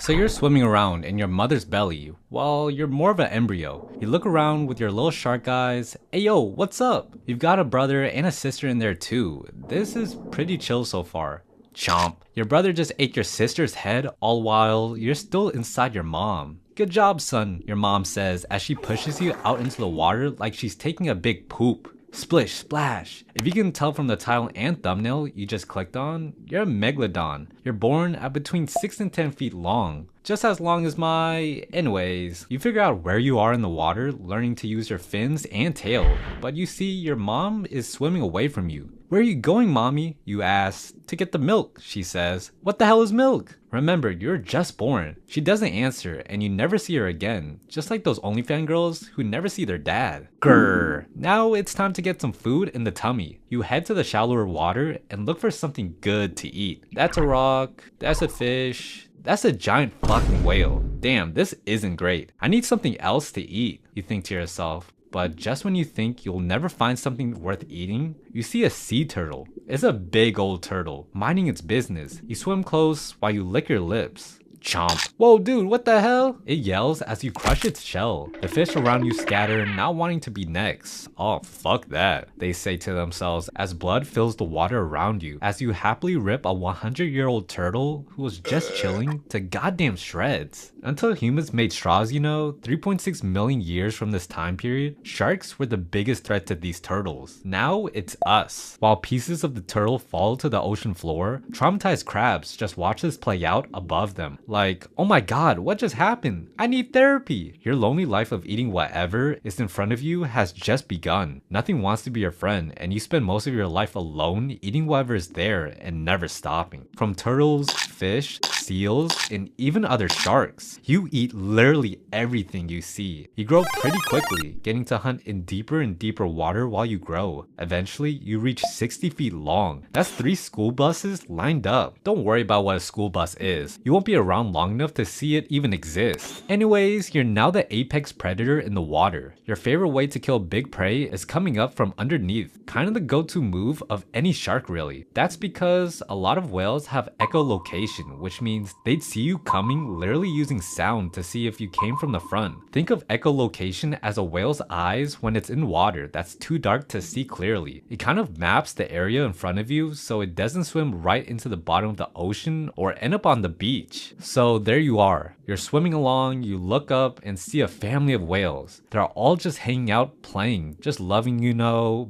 So you're swimming around in your mother's belly while you're more of an embryo. You look around with your little shark eyes. Hey yo, what's up? You've got a brother and a sister in there too. This is pretty chill so far. Chomp. Your brother just ate your sister's head all while you're still inside your mom. Good job, son, your mom says as she pushes you out into the water like she's taking a big poop. Splish, splash. If you can tell from the title and thumbnail you just clicked on, you're a megalodon. You're born at between 6 and 10 feet long. Just as long as my... Anyways, you figure out where you are in the water, learning to use your fins and tail. But you see your mom is swimming away from you. Where are you going, mommy? You ask. To get the milk, she says. What the hell is milk? Remember, you're just born. She doesn't answer and you never see her again. Just like those OnlyFans girls who never see their dad. Grrr. Now it's time to get some food in the tummy. You head to the shallower water and look for something good to eat. That's a rock. That's a fish. That's a giant fucking whale. Damn, this isn't great. I need something else to eat, you think to yourself. But just when you think you'll never find something worth eating, you see a sea turtle. It's a big old turtle, minding its business. You swim close while you lick your lips. Chomp. Whoa dude, what the hell? It yells as you crush its shell. The fish around you scatter, not wanting to be next. Oh fuck that, they say to themselves as blood fills the water around you as you happily rip a 100-year-old turtle who was just chilling to goddamn shreds. Until humans made straws, 3.6 million years from this time period, sharks were the biggest threat to these turtles. Now it's us. While pieces of the turtle fall to the ocean floor, traumatized crabs just watch this play out above them. Like, oh my god, what just happened? I need therapy. Your lonely life of eating whatever is in front of you has just begun. Nothing wants to be your friend, and you spend most of your life alone eating whatever is there and never stopping. From turtles, fish, seals, and even other sharks. You eat literally everything you see. You grow pretty quickly, getting to hunt in deeper and deeper water while you grow. Eventually, you reach 60 feet long. That's 3 school buses lined up. Don't worry about what a school bus is. You won't be around long enough to see it even exist. Anyways, you're now the apex predator in the water. Your favorite way to kill big prey is coming up from underneath. Kind of the go-to move of any shark really. That's because a lot of whales have echolocation, which means they'd see you coming literally using sound to see if you came from the front. Think of echolocation as a whale's eyes when it's in water that's too dark to see clearly. It kind of maps the area in front of you so it doesn't swim right into the bottom of the ocean or end up on the beach. So there you are. You're swimming along, you look up and see a family of whales. They're all just hanging out, playing, just loving,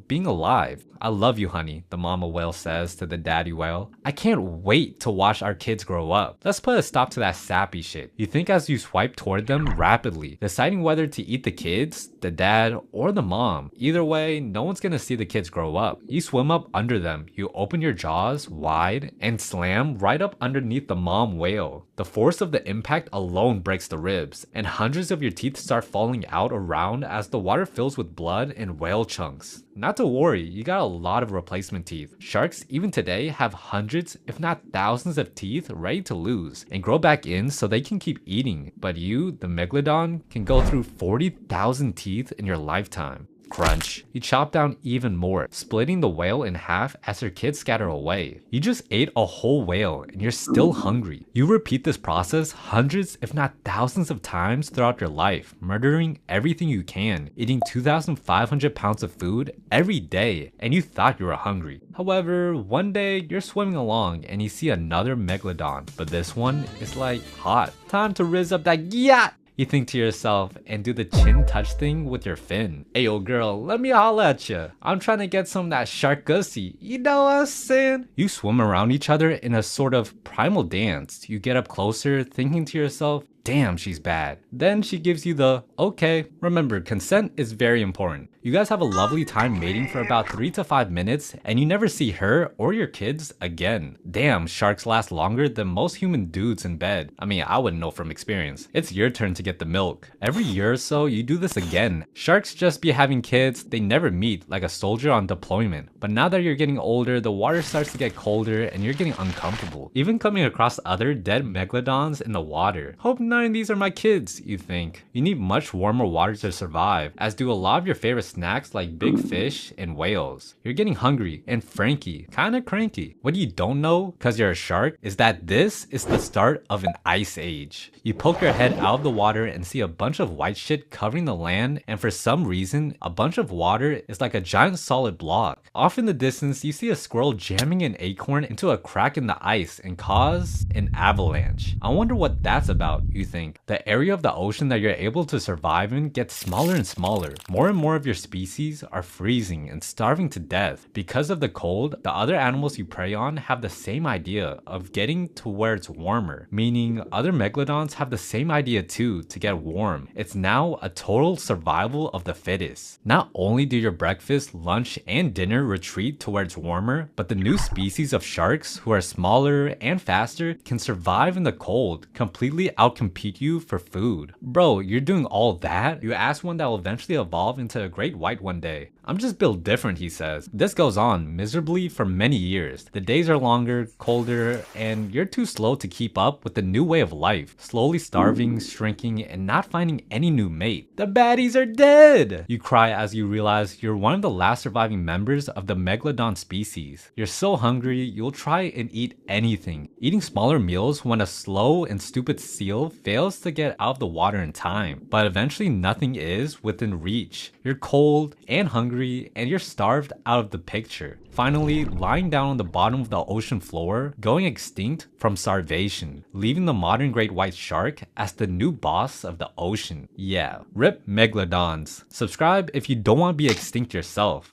being alive. I love you, honey, the mama whale says to the daddy whale. I can't wait to watch our kids grow up. Let's put a stop to that sappy shit. You think as you swipe toward them rapidly, deciding whether to eat the kids, the dad, or the mom. Either way, no one's gonna see the kids grow up. You swim up under them, you open your jaws wide, and slam right up underneath the mom whale. The force of the impact alone breaks the ribs, and hundreds of your teeth start falling out around as the water fills with blood and whale chunks. Not to worry, you got a lot of replacement teeth. Sharks even today have hundreds if not thousands of teeth ready to lose and grow back in so they can keep eating. But you, the megalodon, can go through 40,000 teeth in your lifetime. Crunch. You chop down even more, splitting the whale in half as her kids scatter away. You just ate a whole whale and you're still hungry. You repeat this process hundreds if not thousands of times throughout your life, murdering everything you can, eating 2,500 pounds of food every day, and you thought you were hungry. However, one day you're swimming along and you see another megalodon, but this one is like hot. Time to rizz up that yacht! You think to yourself and do the chin touch thing with your fin. Ayo girl, let me holla at ya. I'm trying to get some of that shark gussy. You know what I'm saying? You swim around each other in a sort of primal dance. You get up closer thinking to yourself, damn, she's bad. Then she gives you the, okay. Remember, consent is very important. You guys have a lovely time mating for about 3 to 5 minutes and you never see her or your kids again. Damn, sharks last longer than most human dudes in bed. I mean, I wouldn't know from experience. It's your turn to get the milk. Every year or so, you do this again. Sharks just be having kids, they never meet like a soldier on deployment. But now that you're getting older, the water starts to get colder and you're getting uncomfortable. Even coming across other dead megalodons in the water. Hope none none of these are my kids, you think. You need much warmer water to survive, as do a lot of your favorite snacks like big fish and whales. You're getting hungry and franky, kinda cranky. What you don't know, cause you're a shark, is that this is the start of an ice age. You poke your head out of the water and see a bunch of white shit covering the land, and for some reason, a bunch of water is like a giant solid block. Off in the distance, you see a squirrel jamming an acorn into a crack in the ice and cause an avalanche. I wonder what that's about, you think. The area of the ocean that you're able to survive in gets smaller and smaller. More and more of your species are freezing and starving to death. Because of the cold, the other animals you prey on have the same idea of getting to where it's warmer, meaning other megalodons have the same idea too to get warm. It's now a total survival of the fittest. Not only do your breakfast, lunch, and dinner retreat to where it's warmer, but the new species of sharks who are smaller and faster can survive in the cold, completely outcompete you for food. Bro, you're doing all that? You ask one that will eventually evolve into a great white one day. I'm just built different, he says. This goes on miserably for many years. The days are longer, colder, and you're too slow to keep up with the new way of life. Slowly starving, shrinking, and not finding any new mate. The baddies are dead! You cry as you realize you're one of the last surviving members of the megalodon species. You're so hungry, you'll try and eat anything. Eating smaller meals when a slow and stupid seal fails to get out of the water in time. But eventually nothing is within reach. You're cold and hungry, and you're starved out of the picture. Finally, lying down on the bottom of the ocean floor, going extinct from starvation, leaving the modern great white shark as the new boss of the ocean. Yeah, rip megalodons. Subscribe if you don't want to be extinct yourself.